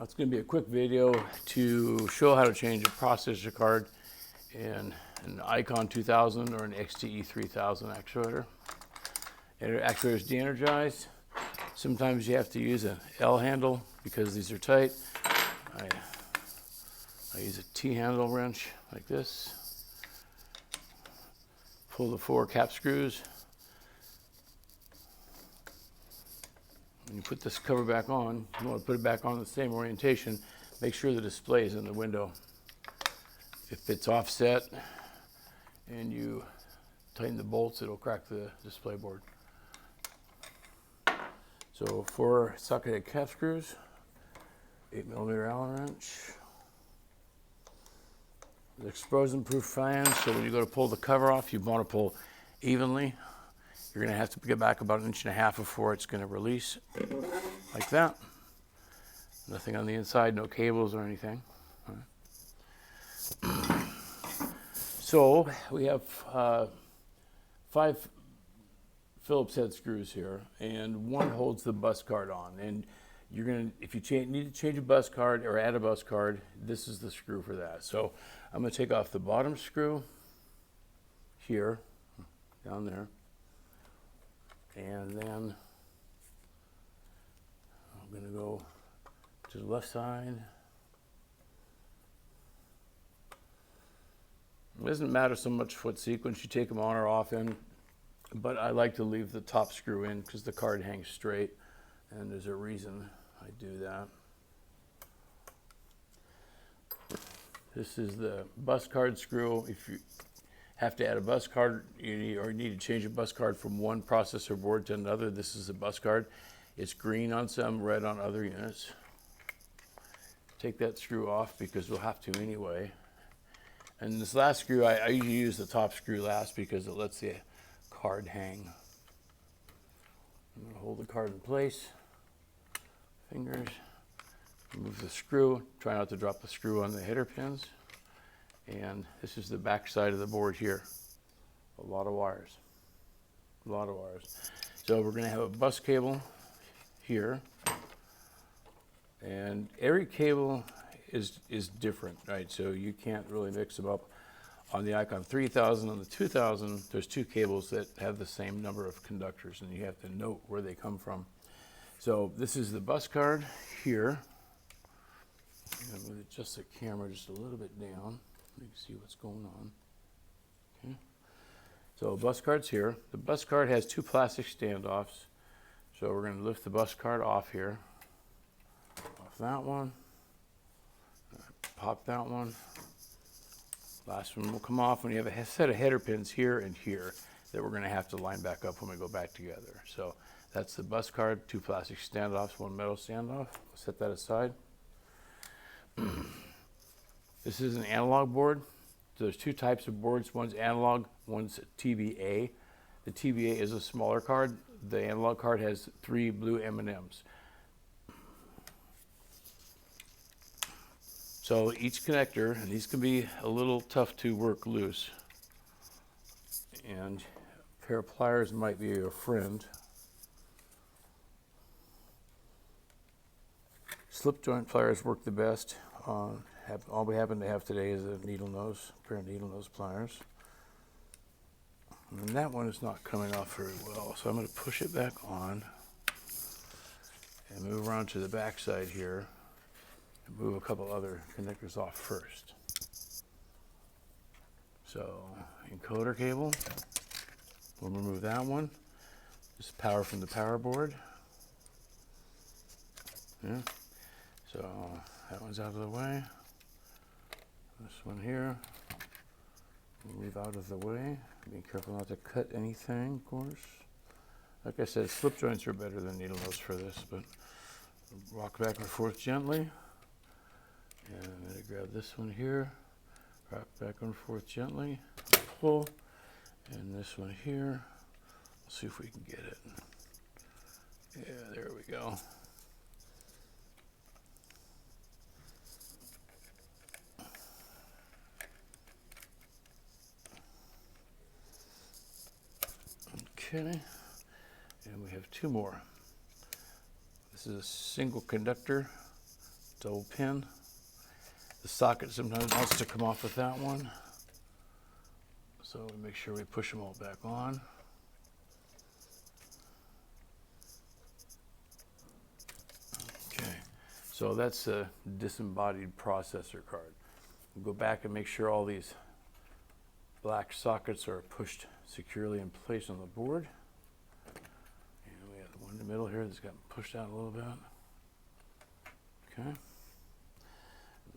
It's going to be a quick video to show how to change a processor card in an Icon 2000 or an XTE 3000 actuator. And the actuator is de-energized. Sometimes you have to use an L handle because these are tight. I use a T handle wrench like this. Pull the 4 cap screws. When you put this cover back on, you want to put it back on the same orientation. Make sure the display is in the window. If it's offset and you tighten the bolts, it'll crack the display board. So 4 socketed cap screws, 8mm Allen wrench. The explosion-proof flange, so when you go to pull the cover off, you want to pull evenly. You're going to have to get back about 1.5 inches before it's going to release, like that. Nothing on the inside, no cables or anything. So we have 5 Phillips head screws here, and 1 holds the bus card on. And you're going to, if you need to change a bus card or add a bus card, this is the screw for that. So I'm going to take off the bottom screw here, down there, and then I'm going to go to the left side. It doesn't matter so much what sequence you take them on or off in, but I like to leave the top screw in because the card hangs straight, and there's a reason I do that. This is the bus card screw. If you have to add a bus card or need to change a bus card from one processor board to another, this is a bus card. It's green on some, red on other units. Take that screw off because we'll have to anyway. And this last screw, I usually use the top screw last because it lets the card hang. I'm going to hold the card in place. Fingers. Move the screw. Try not to drop the screw on the header pins. And this is the back side of the board here. A lot of wires. A lot of wires. So we're going to have a bus cable here. And every cable is different, right? So you can't really mix them up. On the Icon 3000 and the 2000, there's 2 cables that have the same number of conductors, and you have to note where they come from. So this is the bus card here. I'm going to adjust the camera just a little bit down. You can see what's going on. Okay. So bus card's here. The bus card has 2 plastic standoffs. So we're going to lift the bus card off here. Off that one. Pop that one. Last one will come off when you have a set of header pins here and here that we're going to have to line back up when we go back together. So that's the bus card, 2 plastic standoffs, 1 metal standoff. We'll set that aside. This is an analog board. So there's 2 types of boards. One's analog, one's TBA. The TBA is a smaller card. The analog card has 3 blue M&Ms. So each connector, and these can be a little tough to work loose, and a pair of pliers might be a friend. Slip joint pliers work the best. All we happen to have today is a needle nose, a pair of needle nose pliers. And that one is not coming off very well, so I'm going to push it back on and move around to the back side here. Move a couple other connectors off first. So encoder cable, we'll remove that one. This is power from the power board. Yeah. So that one's out of the way. This one here, we'll leave out of the way. Be careful not to cut anything, of course. Like I said, slip joints are better than needle nose for this, but rock back and forth gently. And I'm going to grab this one here, rock back and forth gently, pull, and this one here. Let's see if we can get it. Yeah, there we go. Okay, and we have 2 more. This is a single conductor double pin. The socket sometimes wants to come off with that one. So we make sure we push them all back on. Okay, so that's a disembodied processor card. We'll go back and make sure all these black sockets are pushed securely in place on the board. And we have the one in the middle here that's got pushed out a little bit. Okay.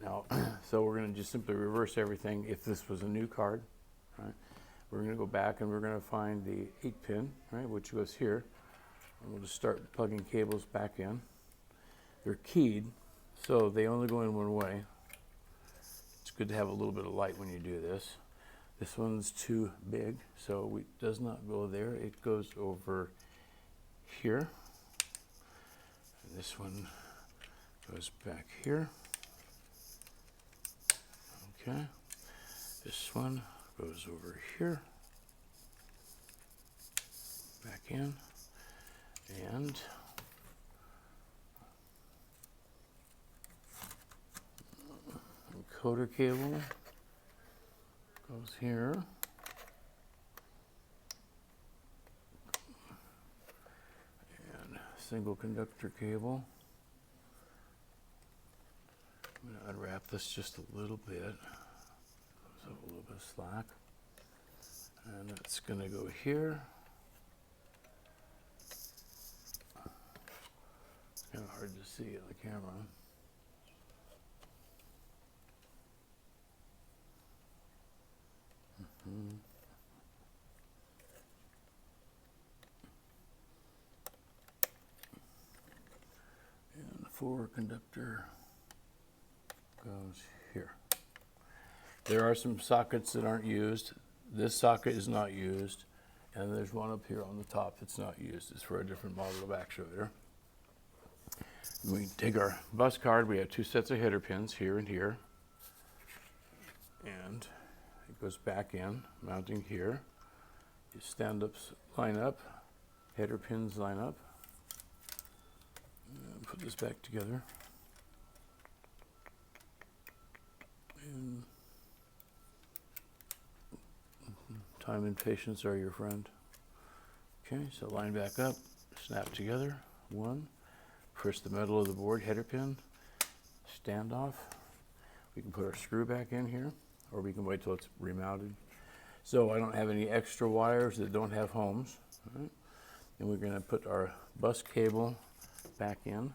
Now, so we're going to just simply reverse everything. If this was a new card, right, we're going to go back and we're going to find the 8-pin, right, which goes here. And we'll just start plugging cables back in. They're keyed, so they only go in one way. It's good to have a little bit of light when you do this. This one's too big, so it does not go there. It goes over here. And this one goes back here. Okay. This one goes over here. Back in. And encoder cable goes here. And single conductor cable. I'm going to unwrap this just a little bit. So a little bit of slack. And that's going to go here. It's kind of hard to see on the camera. And the forward conductor goes here. There are some sockets that aren't used. This socket is not used, and there's one up here on the top that's not used. It's for a different model of actuator. We take our bus card. We have two sets of header pins here and here, and it goes back in, mounting here. Your stand-ups line up, header pins line up. And put this back together. And time and patience are your friend. Okay, so line back up, snap together. One, push the metal of the board, header pin, stand off. We can put our screw back in here, or we can wait till it's remounted. So I don't have any extra wires that don't have homes. All right. And we're going to put our bus cable back in,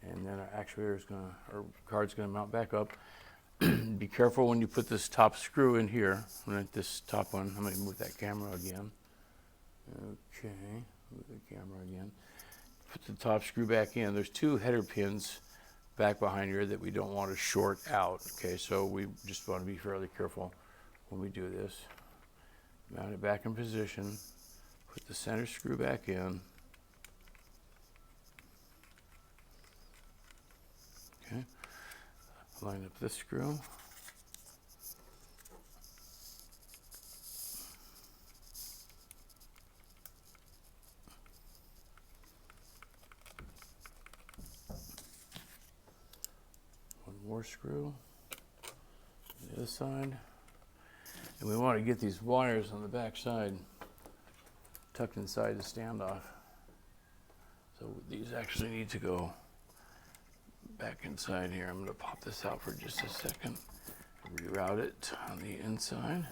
and then our actuator is going to, our card's going to mount back up. Be careful when you put this top screw in here. Right, this top one. I'm going to move that camera again. Okay, move the camera again. Put the top screw back in. There's two header pins back behind here that we don't want to short out. Okay, so we just want to be fairly careful when we do this. Mount it back in position. Put the center screw back in. Okay. Line up this screw. One more screw on the other side. And we want to get these wires on the back side tucked inside the standoff. So these actually need to go back inside here. I'm going to pop this out for just a second. Reroute it on the inside.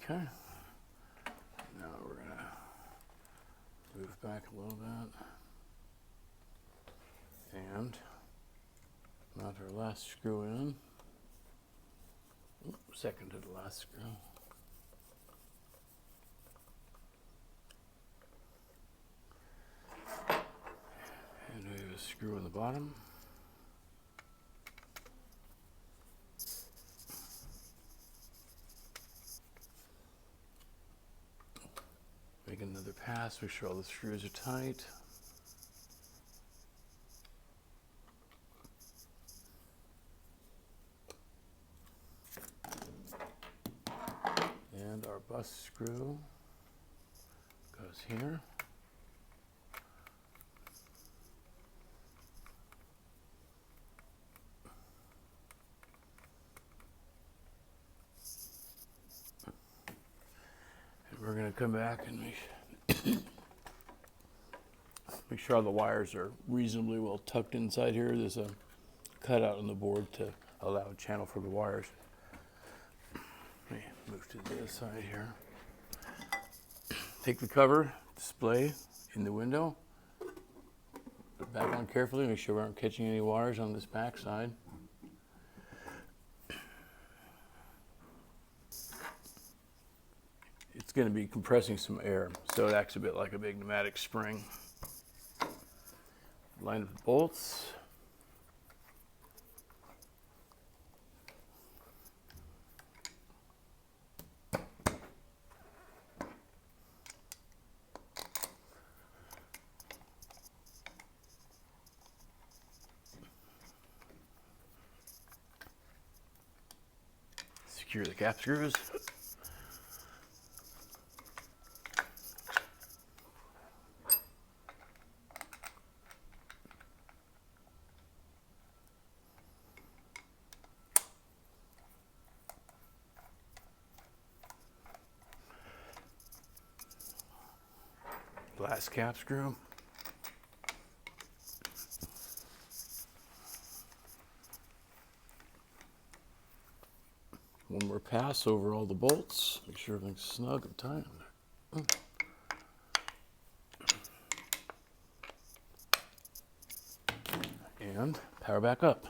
Okay. Now we're going to move back a little bit and mount our last screw in. Second to the last screw. And we have a screw in the bottom. Make another pass, make sure all the screws are tight. And our bus screw goes here. to come back and make sure all the wires are reasonably well tucked inside here. There's a cutout on the board to allow a channel for the wires. Let me move to the other side here. Take the cover, display in the window. Put it back on carefully, make sure we aren't catching any wires on this back side. It's going to be compressing some air, so it acts a bit like a big pneumatic spring. Line up the bolts. Secure the cap screws. Last cap screw. One more pass over all the bolts. Make sure everything's snug and tight. And power back up.